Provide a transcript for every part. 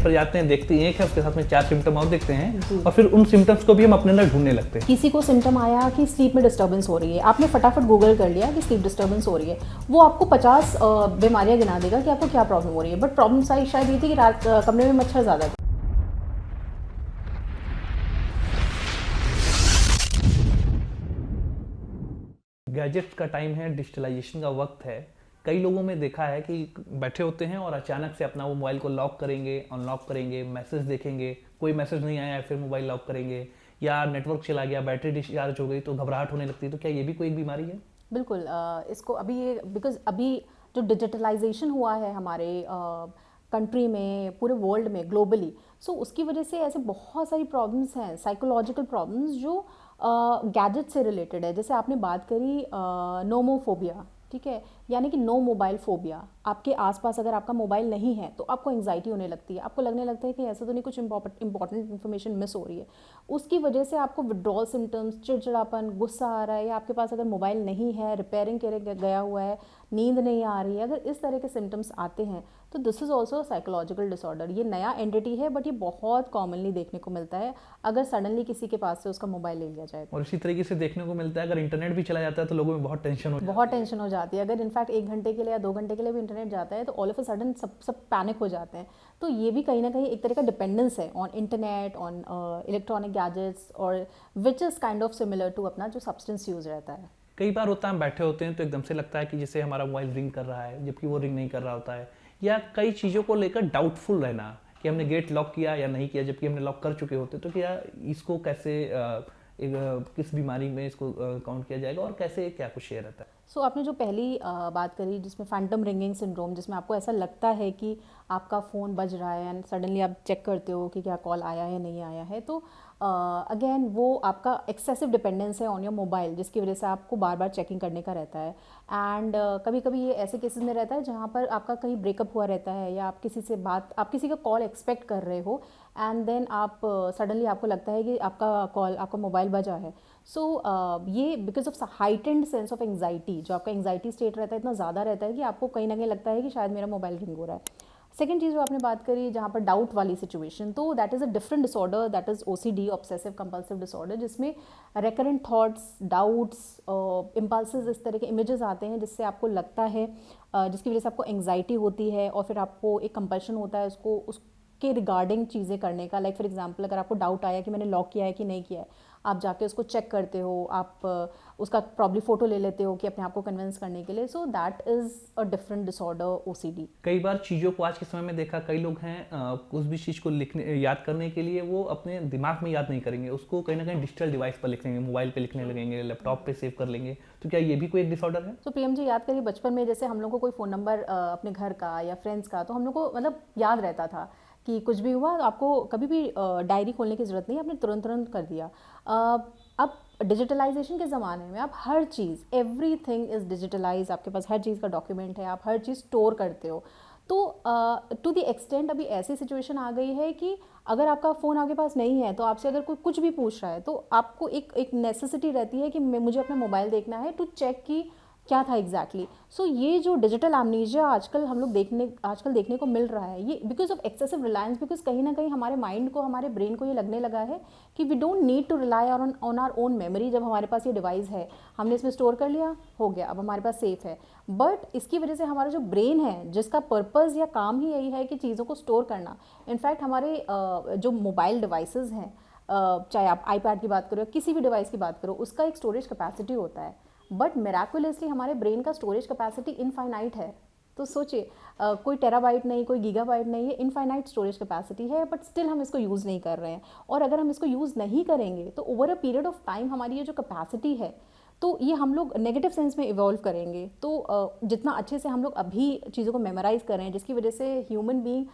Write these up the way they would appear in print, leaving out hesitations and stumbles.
पर जाते हैं, देखते एक है, उसके साथ में 4 सिम्टम और देखते हैं और फिर उन सिम्टम्स को भी हम अपने अंदर ढूंढने लगते हैं। किसी को सिम्टम आया कि स्लीप में डिस्टर्बेंस हो रही है, आपने फटाफट गूगल कर लिया कि स्लीप डिस्टर्बेंस हो रही है, वो आपको 50 बीमारियां गिना देगा कि आपको क्या प्रॉब्लम हो रही है। बट प्रॉब्लम शायद ये थी कि रात कमरे में मच्छर ज़्यादा थे। गैजेट्स का टाइम है, डिजिटलाइजेशन का वक्त है। कई लोगों में देखा है कि बैठे होते हैं और अचानक से अपना वो मोबाइल को लॉक करेंगे, अनलॉक करेंगे, मैसेज देखेंगे, कोई मैसेज नहीं आया है फिर मोबाइल लॉक करेंगे, या नेटवर्क चला गया, बैटरी डिस्चार्ज हो गई तो घबराहट होने लगती है। तो क्या ये भी कोई एक बीमारी है? बिल्कुल, इसको अभी ये बिकॉज अभी जो डिजिटलाइजेशन हुआ है हमारे कंट्री में, पूरे वर्ल्ड में, ग्लोबली, सो उसकी वजह से ऐसे बहुत सारी प्रॉब्लम्स हैं, साइकोलॉजिकल प्रॉब्लम्स जो गैजेट से रिलेटेड है। जैसे आपने बात करी नोमोफोबिया, ठीक है, यानी कि नो मोबाइल फोबिया। आपके आसपास अगर आपका मोबाइल नहीं है तो आपको एंजाइटी होने लगती है, आपको लगने लगता है कि ऐसा तो नहीं कुछ इंपॉर्टेंट इन्फॉर्मेशन मिस हो रही है। उसकी वजह से आपको विड्रॉल सिम्टम्स, चिड़चिड़ापन, गुस्सा आ रहा है, या आपके पास अगर मोबाइल नहीं है, रिपेयरिंग के लिए गया हुआ है, नींद नहीं आ रही है, अगर इस तरह के सिम्टम्स आते हैं तो this is also psychological disorder. ये नया एंटिटी है बट ये बहुत कॉमनली देखने को मिलता है अगर सडनली किसी के पास से उसका मोबाइल ले लिया जाए। और इसी तरीके से देखने को मिलता है अगर इंटरनेट भी चला जाता है तो लोगों में बहुत टेंशन हो जाती है। अगर इनफैक्ट 1 घंटे के लिए या 2 घंटे के लिए भी इंटरनेट जाता है तो ऑल ऑफ अ सडन सब पैनिक हो जाते हैं। तो ये भी कहीं ना कहीं एक तरह का डिपेंडेंस है on internet, on electronic gadgets, और which is kind of similar to अपना जो सब्सटेंस यूज रहता है। कई बार होता है हम बैठे होते हैं तो एकदम से लगता है कि जैसे हमारा मोबाइल रिंग कर रहा है जबकि वो रिंग नहीं कर रहा होता है, या कई चीज़ों को लेकर डाउटफुल रहना कि हमने गेट लॉक किया या नहीं किया जबकि हमने लॉक कर चुके होते। तो क्या इसको कैसे किस बीमारी में इसको काउंट किया जाएगा और कैसे क्या कुछ शेयर रहता है? सो आपने जो पहली बात करी जिसमें फैंटम रिंगिंग सिंड्रोम, जिसमें आपको ऐसा लगता है कि आपका फ़ोन बज रहा है एंड सडनली आप चेक करते हो कि क्या कॉल आया है नहीं आया है, तो अगेन वो आपका एक्सेसिव डिपेंडेंस है ऑन योर मोबाइल, जिसकी वजह से आपको बार बार चेकिंग करने का रहता है। एंड कभी कभी ये ऐसे केसेस में रहता है जहाँ पर आपका कहीं ब्रेकअप हुआ रहता है, या आप किसी का कॉल एक्सपेक्ट कर रहे हो एंड देन आप सडनली आपको लगता है कि आपका मोबाइल बजा है। सो ये because of heightened sense of anxiety, जो आपका एंग्जाइटी स्टेट रहता है इतना ज़्यादा रहता है कि आपको कहीं ना कहीं लगता है कि शायद मेरा मोबाइल रिंग हो रहा है। सेकेंड चीज़ जो आपने बात करी जहाँ पर डाउट वाली सिचुएशन, तो that is a different disorder, that is OCD, obsessive compulsive disorder, जिसमें रिकरेंट थॉट्स, डाउट्स, इम्पल्सेस, इस तरह के इमेजेस आते हैं जिससे आपको लगता है, जिसकी वजह से आपको एंग्जाइटी होती है और फिर आपको एक कंपल्शन होता है उसके रिगार्डिंग चीज़ें करने का। लाइक फॉर एग्जांपल, अगर आपको डाउट आया कि मैंने लॉक किया है कि नहीं किया है, आप जाके उसको चेक करते हो, आप उसका प्रॉब्ली फ़ोटो ले लेते हो कि अपने आप को कन्विंस करने के लिए। So that is a different disorder, OCD। कई बार चीज़ों को आज के समय में देखा, कई लोग हैं उस भी चीज़ को लिखने याद करने के लिए वो अपने दिमाग में याद नहीं करेंगे, उसको कहीं ना कहीं डिजिटल डिवाइस पर लिख लेंगे, मोबाइल पे लिखने लगेंगे, लैपटॉप पे सेव कर लेंगे। तो क्या ये भी कोई एक डिसऑर्डर है? तो PM जी याद करिए, बचपन में जैसे हम लोग को कोई फ़ोन नंबर अपने घर का या फ्रेंड्स का, तो हम लोग को मतलब याद रहता था कि कुछ भी हुआ तो आपको कभी भी डायरी खोलने की ज़रूरत नहीं, आपने तुरंत कर दिया। अब डिजिटलाइजेशन के ज़माने में आप हर चीज़, एवरीथिंग इज़ डिजिटलाइज, आपके पास हर चीज़ का डॉक्यूमेंट है, आप हर चीज़ स्टोर करते हो। तो टू द एक्सटेंट अभी ऐसी सिचुएशन आ गई है कि अगर आपका फ़ोन आपके पास नहीं है तो आपसे अगर कोई कुछ भी पूछ रहा है तो आपको एक नेसेसिटी रहती है कि मुझे अपना मोबाइल देखना है टू चेक कि क्या था एग्जैक्टली। सो ये जो डिजिटल एमनीजिया आजकल देखने को मिल रहा है, ये because of excessive Reliance, because कहीं ना कहीं हमारे माइंड को, हमारे ब्रेन को ये लगने लगा है कि we don't need to rely on our own memory. जब हमारे पास ये डिवाइस है, हमने इसमें स्टोर कर लिया, हो गया, अब हमारे पास सेफ है। बट इसकी वजह से हमारा जो ब्रेन है, जिसका पर्पज़ या काम ही यही है कि चीज़ों को स्टोर करना, इनफैक्ट हमारे जो मोबाइल डिवाइसेज हैं, चाहे आप iPad की बात करो या किसी भी डिवाइस की बात करो, उसका एक स्टोरेज कैपेसिटी होता है। बट मिराकुलसली हमारे ब्रेन का स्टोरेज कैपेसिटी इनफाइनाइट है। तो सोचिए, कोई टेराबाइट नहीं, कोई गीगाबाइट नहीं, ये इनफाइनाइट स्टोरेज कैपेसिटी है, बट स्टिल हम इसको यूज़ नहीं कर रहे हैं। और अगर हम इसको यूज़ नहीं करेंगे तो over a period of time हमारी ये जो कैपेसिटी है, तो ये हम लोग नेगेटिव सेंस में इवॉल्व करेंगे। तो जितना अच्छे से हम लोग अभी चीज़ों को मेमोराइज कर रहे हैं, जिसकी वजह से ह्यूमन बीइंग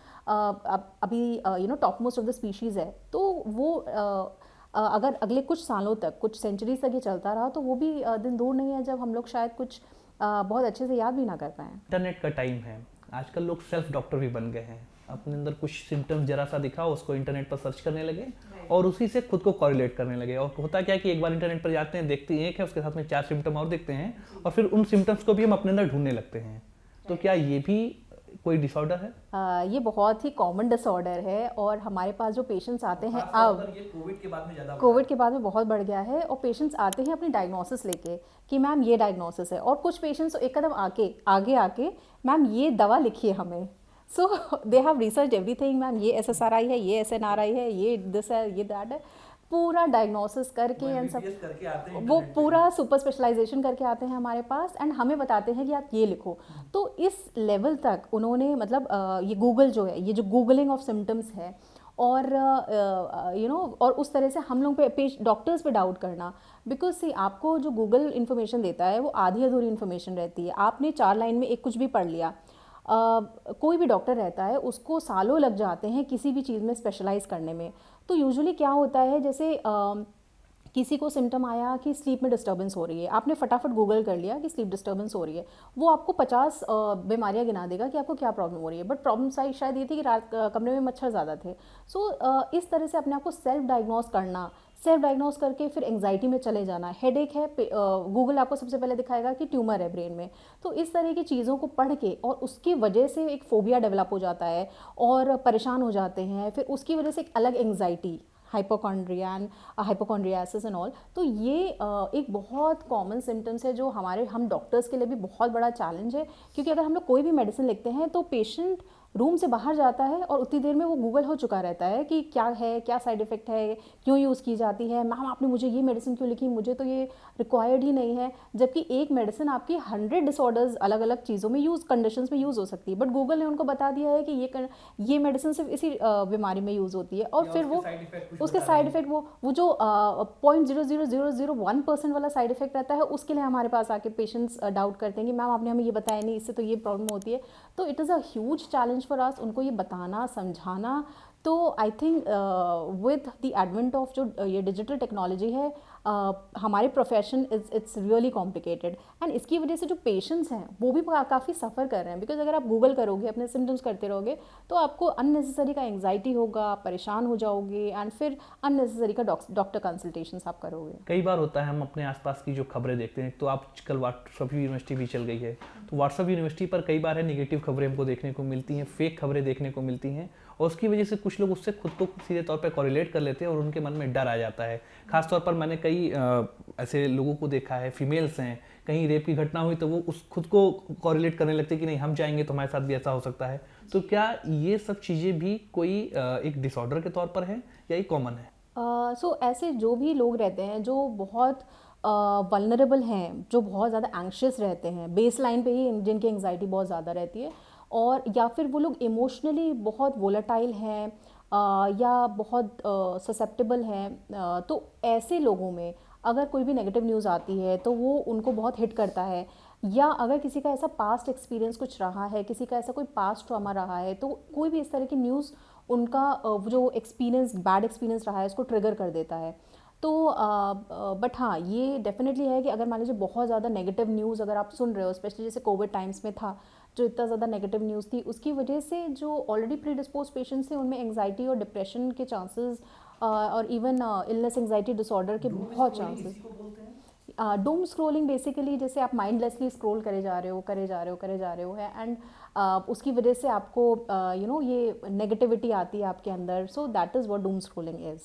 अभी top most of the species है, तो वो अगर अगले कुछ सालों तक, कुछ सेंचुरीज तक ये चलता रहा तो वो भी दिन दूर नहीं है जब हम लोग शायद कुछ बहुत अच्छे से याद भी ना कर पाएँ। इंटरनेट का टाइम है, आजकल लोग सेल्फ डॉक्टर भी बन गए हैं। अपने अंदर कुछ सिम्टम्स जरा सा दिखा, उसको इंटरनेट पर सर्च करने लगे और उसी से खुद को कॉरिलेट करने लगे। और होता क्या है कि एक बार इंटरनेट पर जाते हैं, देखते एक है, उसके साथ में 4 सिम्टम और देखते हैं और फिर उन सिम्टम्स को भी हम अपने अंदर ढूंढने लगते हैं। तो क्या ये भी कोई डिसऑर्डर है? ये बहुत ही कॉमन डिसऑर्डर है और हमारे पास जो पेशेंट्स आते हैं खास तौर अब पर ये कोविड के बाद में ज़्यादा कोविड के बाद में बहुत बढ़ गया है और पेशेंट्स आते हैं अपनी डायग्नोसिस लेके कि मैम ये डायग्नोसिस है, और कुछ पेशेंट्स एक कदम आगे आके मैम ये दवा लिखिए हमें। So they have research everything, ma'am ये SSRI है, ये SNRI है, ये दिस है, ये दैट है, पूरा डायग्नोसिस करके वो एंड सब MBBS करके आते हैं वो इंटरनेट पे। पूरा सुपर स्पेशलाइजेशन करके आते हैं हमारे पास एंड हमें बताते हैं कि आप ये लिखो। तो इस लेवल तक उन्होंने मतलब ये गूगल जो है, ये जो गूगलिंग ऑफ सिम्टम्स है, और और उस तरह से हम लोग पे डॉक्टर्स पे डाउट करना, बिकॉज सी आपको जो गूगल इन्फॉर्मेशन देता है वो आधी अधूरी इन्फॉर्मेशन रहती है। आपने 4 लाइन में एक कुछ भी पढ़ लिया, कोई भी डॉक्टर रहता है उसको सालों लग जाते हैं किसी भी चीज़ में स्पेशलाइज करने में। तो यूजुअली क्या होता है, जैसे किसी को सिम्टम आया कि स्लीप में डिस्टर्बेंस हो रही है, आपने फटाफट गूगल कर लिया कि स्लीप डिस्टर्बेंस हो रही है, वो आपको 50 बीमारियां गिना देगा कि आपको क्या प्रॉब्लम हो रही है, बट प्रॉब्लम शायद ये थी कि रात कमरे में मच्छर ज़्यादा थे। सो इस तरह से अपने आप को सेल्फ डायग्नोस करके फिर एंग्जाइटी में चले जाना, हेडेक है, गूगल आपको सबसे पहले दिखाएगा कि ट्यूमर है ब्रेन में। तो इस तरह की चीज़ों को पढ़ के और उसकी वजह से एक फोबिया डेवलप हो जाता है और परेशान हो जाते हैं, फिर उसकी वजह से एक अलग anxiety, hypochondria and hypochondriasis and all. तो ये एक बहुत कॉमन सिम्टम्स है जो हम डॉक्टर्स के लिए भी बहुत बड़ा चैलेंज है, क्योंकि अगर हम लोग कोई भी मेडिसिन लिखते हैं तो पेशेंट रूम से बाहर जाता है और उतनी देर में वो गूगल हो चुका रहता है कि क्या है, क्या साइड इफ़ेक्ट है, क्यों यूज़ की जाती है, मैम आपने मुझे ये मेडिसिन क्यों लिखी, मुझे तो ये रिक्वायर्ड ही नहीं है। जबकि एक मेडिसिन आपकी 100 डिसऑर्डर्स अलग अलग चीज़ों में कंडीशंस में यूज़ हो सकती है, बट गूगल ने उनको बता दिया है कि ये मेडिसिन सिर्फ इसी बीमारी में यूज़ होती है, और फिर वो उसके साइड इफेक्ट वो जो 0.00001% वाला साइड इफेक्ट रहता है, उसके लिए हमारे पास आके पेशेंट्स डाउट करते हैं कि मैम आपने हमें ये बताया नहीं, इससे तो ये प्रॉब्लम होती है। तो it is a huge challenge for us उनको ये बताना, समझाना। तो I think with the advent of जो ये डिजिटल टेक्नोलॉजी है, हमारे profession it's really complicated, and इसकी वजह से जो पेशेंट्स हैं वो भी काफ़ी सफ़र कर रहे हैं, बिकॉज अगर आप गूगल करोगे, अपने सिम्टम्स करते रहोगे, तो आपको अननेसेसरी का एंग्जाइटी होगा, आप परेशान हो जाओगे, एंड फिर अननेसेसरी का डॉक्टर कंसल्टेशंस आप करोगे। कई बार होता है हम अपने आसपास की जो खबरें देखते हैं, तो आजकल व्हाट्सएप यूनिवर्सिटी भी चल गई है, तो व्हाट्सएप यूनिवर्सिटी पर कई बार है नेगेटिव खबरें हमको देखने को मिलती हैं, फेक खबरें देखने को मिलती हैं, और उसकी वजह से कुछ लोग उससे खुद को सीधे तौर पे कोरिलेट कर लेते हैं और उनके मन में डर आ जाता है। खासतौर पर मैंने कई ऐसे लोगों को देखा है, फीमेल्स हैं, कहीं रेप की घटना हुई तो वो उस खुद को कोरिलेट करने लगते हैं कि नहीं हम जाएंगे तो हमारे साथ भी ऐसा हो सकता है। तो क्या ये सब चीज़ें भी कोई एक डिसऑर्डर के तौर पर है या ये कॉमन है? सो ऐसे जो भी लोग रहते हैं जो बहुत वल्नरेबल हैं, जो बहुत ज़्यादा एंग्शियस रहते हैं, बेस लाइन पे ही जिनकी एंग्जाइटी बहुत ज़्यादा रहती है, और या फिर वो लोग इमोशनली बहुत वोलेटाइल हैं, या बहुत ससेप्टेबल हैं, तो ऐसे लोगों में अगर कोई भी नेगेटिव न्यूज़ आती है तो वो उनको बहुत हिट करता है, या अगर किसी का ऐसा पास्ट एक्सपीरियंस कुछ रहा है, किसी का ऐसा कोई पास्ट ट्रॉमा रहा है, तो कोई भी इस तरह की न्यूज़ उनका जो एक्सपीरियंस, बैड एक्सपीरियंस रहा है, उसको ट्रिगर कर देता है। तो बट हाँ, ये डेफिनेटली है कि अगर मान लीजिए बहुत ज़्यादा नेगेटिव न्यूज़ अगर आप सुन रहे हो, स्पेशली जैसे कोविड टाइम्स में था, जो इतना ज़्यादा नेगेटिव न्यूज़ थी, उसकी वजह से जो ऑलरेडी प्री डिस्पोज पेशेंट्स थे उनमें एंग्जाइटी और डिप्रेशन के चांसेस, और इवन इलनेस एंग्जाइटी डिसऑर्डर के बहुत चांसेस। डूम स्क्रोलिंग बेसिकली जैसे आप माइंडलेसली स्क्रोल करे जा रहे हो है, एंड उसकी वजह से आपको ये नेगेटिविटी आती है आपके अंदर, so that is what Doom scrolling is.